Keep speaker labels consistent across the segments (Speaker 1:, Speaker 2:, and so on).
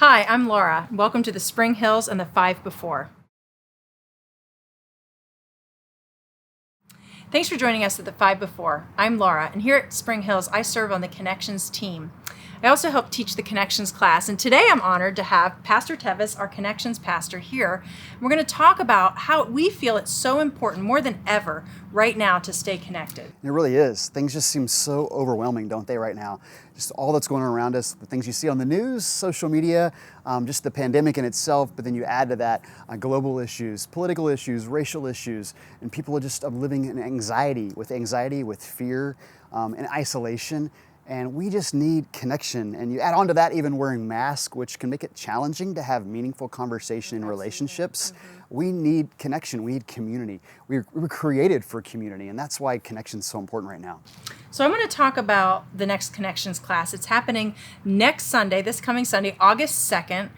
Speaker 1: Hi, I'm Laura. Welcome to the Spring Hills and the Five Before. Thanks for joining us at the Five Before. I'm Laura, and here at Spring Hills, I serve on the Connections team. I also help teach the Connections class, and today I'm honored to have Pastor Tevis, our Connections pastor, here. We're going to talk about how we feel it's so important, more than ever, right now to stay connected.
Speaker 2: It really is. Things just seem so overwhelming, don't they, right now? Just all that's going on around us, the things you see on the news, social media, just the pandemic in itself, but then you add to that global issues, political issues, racial issues, and people are just living in anxiety, with fear, and isolation. And we just need connection. And you add on to that even wearing masks, which can make it challenging to have meaningful conversation in relationships. We need connection. We need community. We were created for community, and that's why connection is so important right now.
Speaker 1: So I'm going to talk about the next Connections class. It's happening next Sunday, this coming Sunday, August 2nd.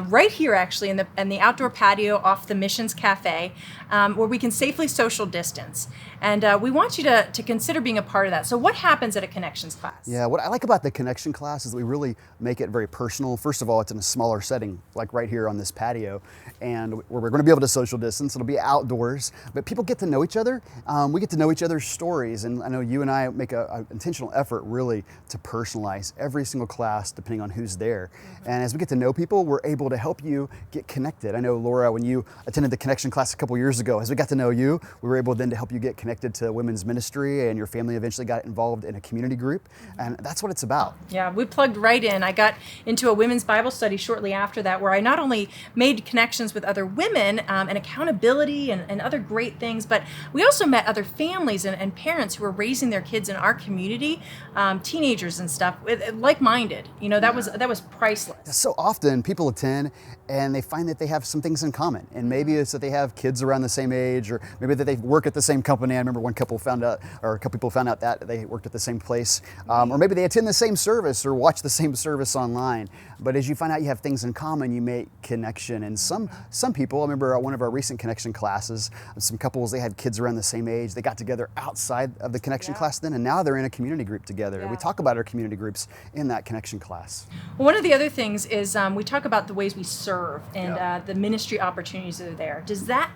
Speaker 1: Right here, actually, in the outdoor patio off the Missions Cafe, where we can safely social distance. And we want you to consider being a part of that. So what happens at a Connections class?
Speaker 2: Yeah, what I like about the connection class is that we really make it very personal. First of all, it's in a smaller setting, like right here on this patio, and where we're going to be able to social distance. It'll be outdoors, but people get to know each other. We get to know each other's stories, and I know you and I make an intentional effort really to personalize every single class depending on who's there. And as we get to know people, we're able to help you get connected. I know, Laura, when you attended the connection class a couple years ago, as we got to know you, we were able then to help you get connected to women's ministry, and your family eventually got involved in a community group, and that's what it's about.
Speaker 1: Yeah, we plugged right in. I got into a women's Bible study shortly after that, where I not only made connections with other women and accountability and other great things, but we also met other families and parents who were raising their kids in our community, teenagers and stuff, like-minded. You know, that was priceless.
Speaker 2: So often people attend and they find that they have some things in common, and maybe it's that they have kids around the same age, or maybe that they work at the same company. I remember one couple found out, or a couple people found out that they worked at the same place, or maybe they attend the same service or watch the same service online. But as you find out you have things in common, you make connection. And some people, I remember one of our recent connection classes, some couples, they had kids around the same age. They got together outside of the connection class then, and now they're in a community group together.
Speaker 1: Yeah.
Speaker 2: We talk about our community groups in that connection class.
Speaker 1: Well, one of the other things is we talk about the ways we serve and the ministry opportunities that are there. Does that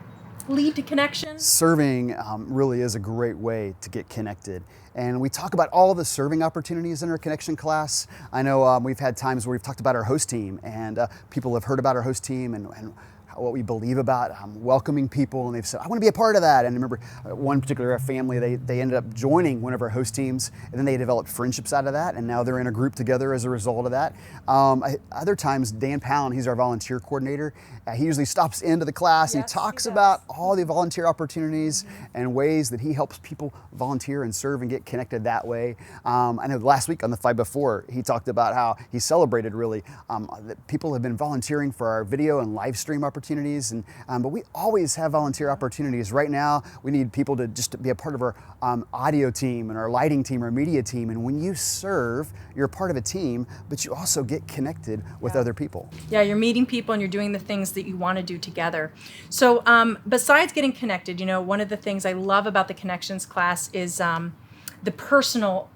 Speaker 1: lead to connection?
Speaker 2: Serving really is a great way to get connected. And we talk about all the serving opportunities in our connection class. I know we've had times where we've talked about our host team, and people have heard about our host team and what we believe about welcoming people, and they've said, I want to be a part of that. And I remember one particular family, they ended up joining one of our host teams, and then they developed friendships out of that, and now they're in a group together as a result of that. Other times, Dan Pound, he's our volunteer coordinator, he usually stops into the class and he talks about all the volunteer opportunities and ways that he helps people volunteer and serve and get connected that way. I know last week on the Five Before, he talked about how he celebrated really that people have been volunteering for our video and live stream opportunities, and but we always have volunteer opportunities. Right now, we need people to just be a part of our audio team and our lighting team, our media team. And when you serve, you're a part of a team, but you also get connected with other people.
Speaker 1: Yeah, you're meeting people and you're doing the things that you want to do together. So besides getting connected, you know, one of the things I love about the Connections class is the personal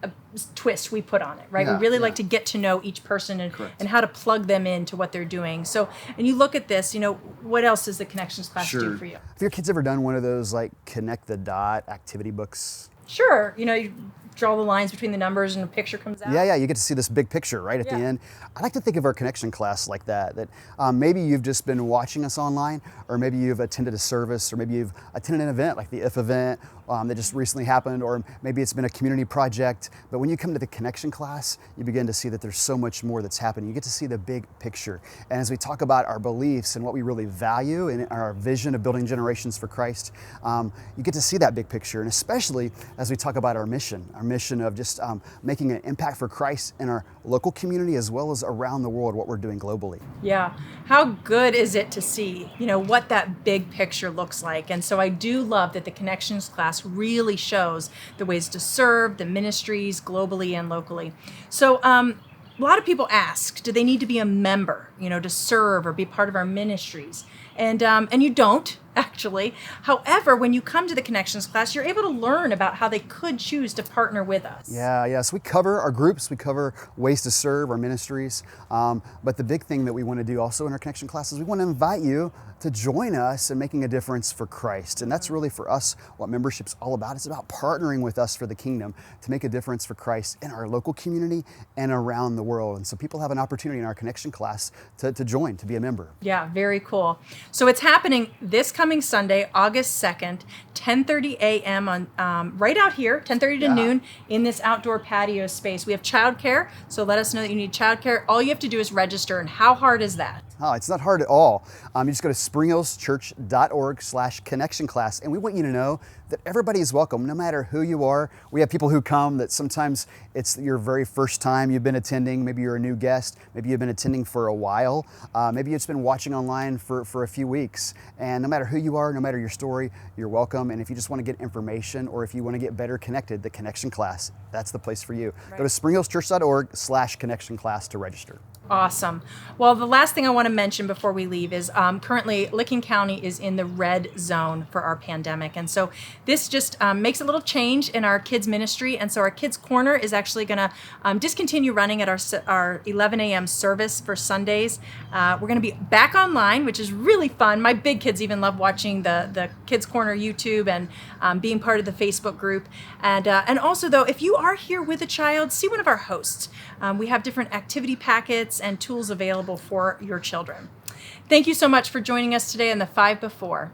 Speaker 1: twist we put on it, right? We really like to get to know each person and how to plug them into what they're doing. So, and you look at this, you know, what else does the Connections class do for you?
Speaker 2: Have your kids ever done one of those like connect the dot activity books?
Speaker 1: Sure. You know, you draw the lines between the numbers and a picture comes out.
Speaker 2: Yeah, you get to see this big picture right at the end. I like to think of our connection class like that maybe you've just been watching us online, or maybe you've attended a service, or maybe you've attended an event like the IF event that just recently happened, or maybe it's been a community project. But when you come to the connection class, you begin to see that there's so much more that's happening. You get to see the big picture. And as we talk about our beliefs and what we really value and our vision of building generations for Christ, you get to see that big picture. And especially as we talk about our mission of just making an impact for Christ in our local community as well as around the world, what we're doing globally.
Speaker 1: Yeah. How good is it to see, you know, what that big picture looks like? And so I do love that the Connections class really shows the ways to serve the ministries globally and locally. So a lot of people ask, do they need to be a member, to serve or be part of our ministries. And you don't, actually. However, when you come to the Connections class, you're able to learn about how they could choose to partner with us.
Speaker 2: Yeah. So we cover our groups, we cover ways to serve our ministries. But the big thing that we want to do also in our Connection classes, we want to invite you to join us in making a difference for Christ. And that's really for us what membership's all about. It's about partnering with us for the kingdom to make a difference for Christ in our local community and around the world. And so people have an opportunity in our Connection class to join, to be a member.
Speaker 1: Yeah, very cool. So it's happening this coming Sunday, August 2nd, 10:30 a.m. on right out here, 10:30 to noon in this outdoor patio space. We have childcare, so let us know that you need childcare. All you have to do is register, and how hard is that?
Speaker 2: Oh, it's not hard at all. You just go to springhillschurch.org/connection class, and we want you to know that everybody is welcome, no matter who you are. We have people who come that sometimes it's your very first time you've been attending. Maybe you're a new guest. Maybe you've been attending for a while. Maybe you've just been watching online for a few weeks. And no matter who you are, no matter your story, you're welcome. And if you just want to get information or if you want to get better connected, the Connection class, that's the place for you.
Speaker 1: Right.
Speaker 2: Go to springhillschurch.org/connection class to register.
Speaker 1: Awesome. Well, the last thing I want to mention before we leave is currently Licking County is in the red zone for our pandemic. And so this just makes a little change in our kids ministry. And so our Kids Corner is actually going to discontinue running at our 11 a.m. service for Sundays. We're going to be back online, which is really fun. My big kids even love watching the Kids Corner YouTube and being part of the Facebook group. And also, though, if you are here with a child, see one of our hosts. We have different activity packets and tools available for your children. Thank you so much for joining us today on the 5 Before.